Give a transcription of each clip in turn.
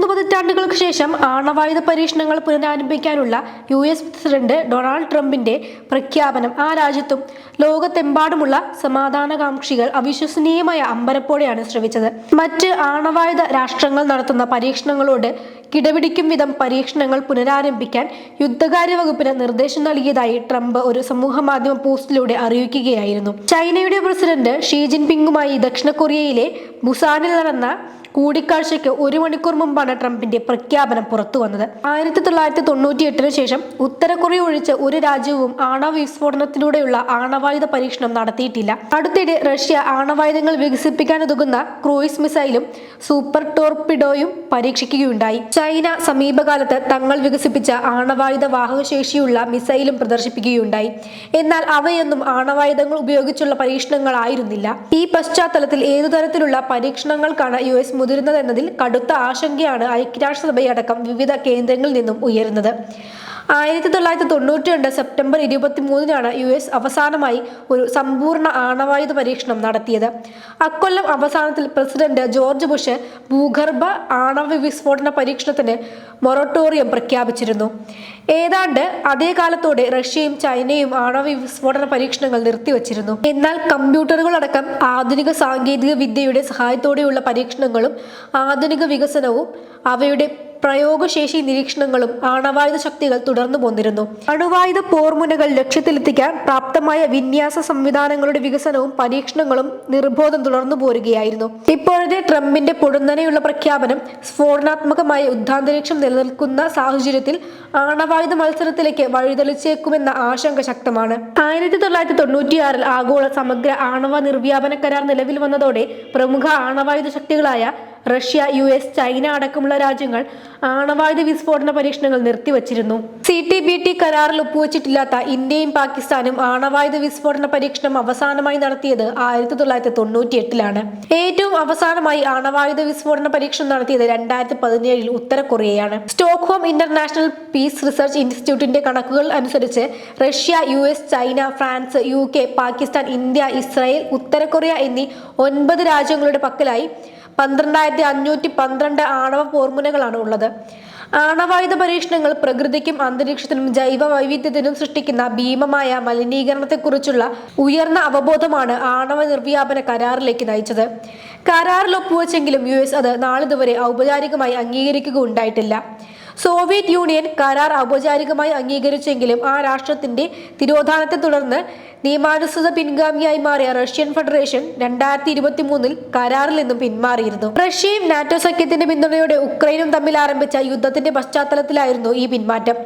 പതിറ്റാണ്ടുകൾക്ക് ശേഷം ആണവായുധ പരീക്ഷണങ്ങൾ പുനരാരംഭിക്കാനുള്ള US പ്രസിഡന്റ് ഡൊണാൾഡ് ട്രംപിന്റെ പ്രഖ്യാപനം ആ രാജ്യത്തും ലോകത്തെമ്പാടുമുള്ള സമാധാനകാംക്ഷികൾ അവിശ്വസനീയമായ അമ്പരപ്പോടെയാണ് ശ്രവിച്ചത്. മറ്റ് ആണവായുധ രാഷ്ട്രങ്ങൾ നടത്തുന്ന പരീക്ഷണങ്ങളോട് കിടപിടിക്കും വിധം പരീക്ഷണങ്ങൾ പുനരാരംഭിക്കാൻ യുദ്ധകാര്യ വകുപ്പിന് നിർദ്ദേശം നൽകിയതായി ട്രംപ് ഒരു സമൂഹമാധ്യമ പോസ്റ്റിലൂടെ അറിയിക്കുകയായിരുന്നു. ചൈനയുടെ പ്രസിഡന്റ് ഷീ ജിൻപിങ്ങുമായി ദക്ഷിണ കൊറിയയിലെ ബുസാനിൽ നടന്ന കൂടിക്കാഴ്ചയ്ക്ക് 1 മണിക്കൂർ മുമ്പാണ് ട്രംപിന്റെ പ്രഖ്യാപനം പുറത്തു വന്നത്. 1998 ശേഷം ഉത്തര കൊറിയ ഒഴിച്ച് ഒരു രാജ്യവും ആണവ വിസ്ഫോടനത്തിലൂടെയുള്ള ആണവായുധ പരീക്ഷണം നടത്തിയിട്ടില്ല. അടുത്തിടെ റഷ്യ ആണവായുധങ്ങൾ വികസിപ്പിക്കാനുതകുന്ന ക്രൂയിസ് മിസൈലും സൂപ്പർ ടോർപിഡോയും പരീക്ഷിക്കുകയുണ്ടായി. ചൈന സമീപകാലത്ത് തങ്ങൾ വികസിപ്പിച്ച ആണവായുധ വാഹകശേഷിയുള്ള മിസൈലും പ്രദർശിപ്പിക്കുകയുണ്ടായി. എന്നാൽ അവയൊന്നും ആണവായുധങ്ങൾ ഉപയോഗിച്ചുള്ള പരീക്ഷണങ്ങളായിരുന്നില്ല. ഈ പശ്ചാത്തലത്തിൽ ഏതുതരത്തിലുള്ള പരീക്ഷണങ്ങൾക്കാണ് US മുതിരുന്നതെന്നതിൽ കടുത്ത ആശങ്കയാണ് ഐക്യരാഷ്ട്രസഭയടക്കം വിവിധ കേന്ദ്രങ്ങളിൽ നിന്നും ഉയരുന്നത്. 1992 സെപ്റ്റംബർ 23-നാണ് US അവസാനമായി ഒരു സമ്പൂർണ്ണ ആണവായുധ പരീക്ഷണം നടത്തിയത്. അക്കൊല്ലം അവസാനത്തിൽ പ്രസിഡന്റ് ജോർജ് ബുഷ് ഭൂഗർഭ ആണവ വിസ്ഫോടന പരീക്ഷണത്തിന് മൊറട്ടോറിയം പ്രഖ്യാപിച്ചിരുന്നു. ഏതാണ്ട് അതേ കാലത്തോടെ റഷ്യയും ചൈനയും ആണവ വിസ്ഫോടന പരീക്ഷണങ്ങൾ നിർത്തിവച്ചിരുന്നു. എന്നാൽ കമ്പ്യൂട്ടറുകളടക്കം ആധുനിക സാങ്കേതിക വിദ്യയുടെ സഹായത്തോടെയുള്ള പരീക്ഷണങ്ങളും ആധുനിക വികസനവും അവയുടെ പ്രയോഗശേഷി നിരീക്ഷണങ്ങളും ആണവായുധ ശക്തികൾ തുടർന്നു പോന്നിരുന്നു. അണുവായുധ പോർമുനകൾ ലക്ഷ്യത്തിലെത്തിക്കാൻ പ്രാപ്തമായ വിന്യാസ സംവിധാനങ്ങളുടെ വികസനവും പരീക്ഷണങ്ങളും നിർബോധം തുടർന്നു പോരുകയായിരുന്നു. ഇപ്പോഴത്തെ ട്രംപിന്റെ പൊടുന്നനെയുള്ള പ്രഖ്യാപനം സ്ഫോടനാത്മകമായ യുദ്ധാന്തരീക്ഷം നിലനിൽക്കുന്ന സാഹചര്യത്തിൽ ആണവായുധ മത്സരത്തിലേക്ക് വഴിതെളിച്ചേക്കുമെന്ന ആശങ്ക ശക്തമാണ്. 1996 ആഗോള സമഗ്ര ആണവ നിർവ്യാപന കരാർ നിലവിൽ വന്നതോടെ പ്രമുഖ ആണവായുധ ശക്തികളായ റഷ്യ, US, ചൈന അടക്കമുള്ള രാജ്യങ്ങൾ ആണവായുധ വിസ്ഫോടന പരീക്ഷണങ്ങൾ നിർത്തിവച്ചിരുന്നു. CTBT കരാറിൽ ഒപ്പുവെച്ചിട്ടില്ലാത്ത ഇന്ത്യയും പാകിസ്ഥാനും ആണവായുധ വിസ്ഫോടന പരീക്ഷണം അവസാനമായി നടത്തിയത് 1998-ലാണ്. ഏറ്റവും അവസാനമായി ആണവായുധ വിസ്ഫോടന പരീക്ഷണം നടത്തിയത് 2017 ഉത്തര കൊറിയയാണ്. സ്റ്റോക്ക്ഹോം ഇന്റർനാഷണൽ പീസ് റിസർച്ച് ഇൻസ്റ്റിറ്റ്യൂട്ടിന്റെ കണക്കുകൾ അനുസരിച്ച് Russia, US, China, France, UK, Pakistan, India, Israel, ഉത്തര കൊറിയ എന്നീ 9 രാജ്യങ്ങളുടെ പക്കലായി 12,512 ആണവ പോർമുനകളാണ് ഉള്ളത്. ആണവായുധ പരീക്ഷണങ്ങൾ പ്രകൃതിക്കും അന്തരീക്ഷത്തിനും ജൈവ വൈവിധ്യത്തിനും സൃഷ്ടിക്കുന്ന ഭീമമായ മലിനീകരണത്തെക്കുറിച്ചുള്ള ഉയർന്ന അവബോധമാണ് ആണവ നിർവ്യാപന കരാറിലേക്ക് നയിച്ചത്. കരാറിൽ ഒപ്പുവെച്ചെങ്കിലും US അത് നാളിതുവരെ ഔപചാരികമായി അംഗീകരിക്കുക ഉണ്ടായിട്ടില്ല. സോവിയറ്റ് യൂണിയൻ കരാർ ഔപചാരികമായി അംഗീകരിച്ചെങ്കിലും ആ രാഷ്ട്രത്തിന്റെ തിരോധാനത്തെ തുടർന്ന് നിയമാനുസൃത പിൻഗാമിയായി മാറിയ റഷ്യൻ ഫെഡറേഷൻ 2023 കരാറിൽ നിന്നും പിന്മാറിയിരുന്നു. റഷ്യയും നാറ്റോ സഖ്യത്തിന്റെ പിന്തുണയോടെ ഉക്രൈനും തമ്മിൽ ആരംഭിച്ച യുദ്ധത്തിന്റെ പശ്ചാത്തലത്തിലായിരുന്നു ഈ പിന്മാറ്റം.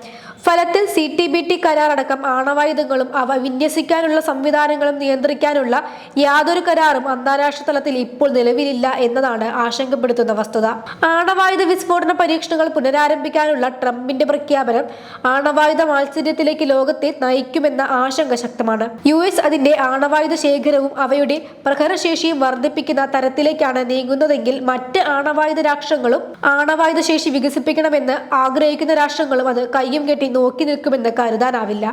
ഫലത്തിൽ CTBT കരാർ അടക്കം ആണവായുധങ്ങളും അവ വിന്യസിക്കാനുള്ള സംവിധാനങ്ങളും നിയന്ത്രിക്കാനുള്ള യാതൊരു കരാറും അന്താരാഷ്ട്ര തലത്തിൽ ഇപ്പോൾ നിലവിലില്ല എന്നതാണ് ആശങ്കപ്പെടുത്തുന്ന വസ്തുത. ആണവായുധ വിസ്ഫോടന പരീക്ഷണങ്ങൾ പുനരാരംഭിക്കാനുള്ള ട്രംപിന്റെ പ്രഖ്യാപനം ആണവായുധ മാത്സര്യത്തിലേക്ക് ലോകത്തെ നയിക്കുമെന്ന ആശങ്ക ശക്തമാണ്. US അതിന്റെ ആണവായുധ ശേഖരവും അവയുടെ പ്രഹരശേഷിയും വർദ്ധിപ്പിക്കുന്ന തരത്തിലേക്കാണ് നീങ്ങുന്നതെങ്കിൽ മറ്റ് ആണവായുധ രാഷ്ട്രങ്ങളും ആണവായുധ ശേഷി വികസിപ്പിക്കണമെന്ന് ആഗ്രഹിക്കുന്ന രാഷ്ട്രങ്ങളും അത് കയ്യും കെട്ടി നോക്കി നിൽക്കുമെന്ന് കരുതാനാവില്ല.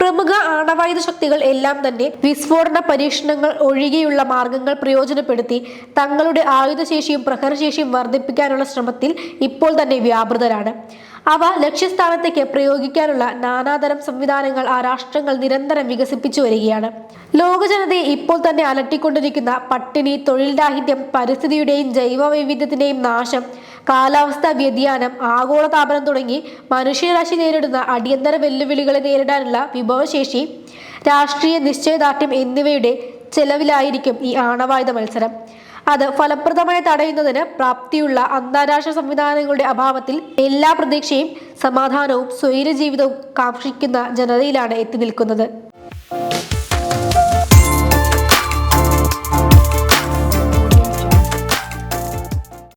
പ്രമുഖ ആണവായുധ ശക്തികൾ എല്ലാം തന്നെ വിസ്ഫോടന പരീക്ഷണങ്ങൾ ഒഴികെയുള്ള മാർഗങ്ങൾ പ്രയോജനപ്പെടുത്തി തങ്ങളുടെ ആയുധശേഷിയും പ്രഹരശേഷിയും വർദ്ധിപ്പിക്കാനുള്ള ശ്രമത്തിൽ ഇപ്പോൾ തന്നെ വ്യാപൃതരാണ്. അവ ലക്ഷ്യസ്ഥാനത്തേക്ക് പ്രയോഗിക്കാനുള്ള നാനാതരം സംവിധാനങ്ങൾ ആ രാഷ്ട്രങ്ങൾ നിരന്തരം വികസിപ്പിച്ചു വരികയാണ്. ലോക ജനതയെ ഇപ്പോൾ തന്നെ അലട്ടിക്കൊണ്ടിരിക്കുന്ന പട്ടിണി, തൊഴിൽ രാഹിത്യം, പരിസ്ഥിതിയുടെയും ജൈവ വൈവിധ്യത്തിന്റെയും നാശം, കാലാവസ്ഥാ വ്യതിയാനം, ആഗോളതാപനം തുടങ്ങി മനുഷ്യരാശി നേരിടുന്ന അടിയന്തര വെല്ലുവിളികളെ നേരിടാനുള്ള വിഭവശേഷി, രാഷ്ട്രീയ നിശ്ചയദാർഢ്യം എന്നിവയുടെ ചെലവിലായിരിക്കും ഈ ആണവായുധ മത്സരം. അത് ഫലപ്രദമായി തടയുന്നതിന് പ്രാപ്തിയുള്ള അന്താരാഷ്ട്ര സംവിധാനങ്ങളുടെ അഭാവത്തിൽ എല്ലാ പ്രതീക്ഷയും സമാധാനവും സ്വൈര ജീവിതവും കാക്ഷിക്കുന്ന ജനതയിലാണ് എത്തി നിൽക്കുന്നത്.